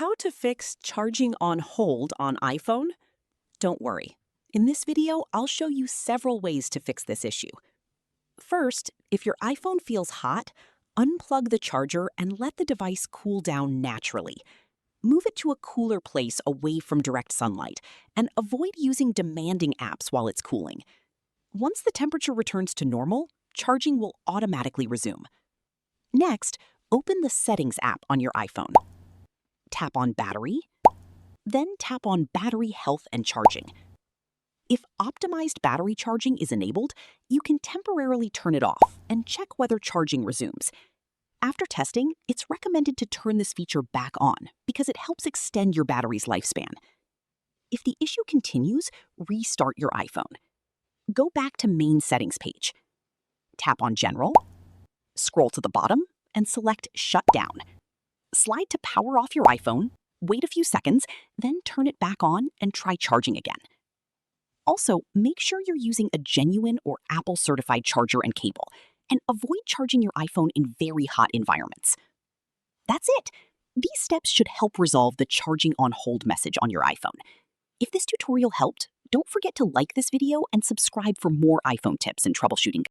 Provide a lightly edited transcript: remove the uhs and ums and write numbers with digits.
How to fix charging on hold on iPhone? Don't worry. In this video, I'll show you several ways to fix this issue. First, if your iPhone feels hot, unplug the charger and let the device cool down naturally. Move it to a cooler place away from direct sunlight, and avoid using demanding apps while it's cooling. Once the temperature returns to normal, charging will automatically resume. Next, open the Settings app on your iPhone. Tap on Battery, then tap on Battery Health and Charging. If optimized battery charging is enabled, you can temporarily turn it off and check whether charging resumes. After testing, it's recommended to turn this feature back on because it helps extend your battery's lifespan. If the issue continues, restart your iPhone. Go back to Main Settings page. Tap on General, scroll to the bottom, and select Shut Down. Slide to power off your iPhone, wait a few seconds, then turn it back on and try charging again. Also, make sure you're using a genuine or Apple-certified charger and cable, and avoid charging your iPhone in very hot environments. That's it! These steps should help resolve the charging on hold message on your iPhone. If this tutorial helped, don't forget to like this video and subscribe for more iPhone tips and troubleshooting.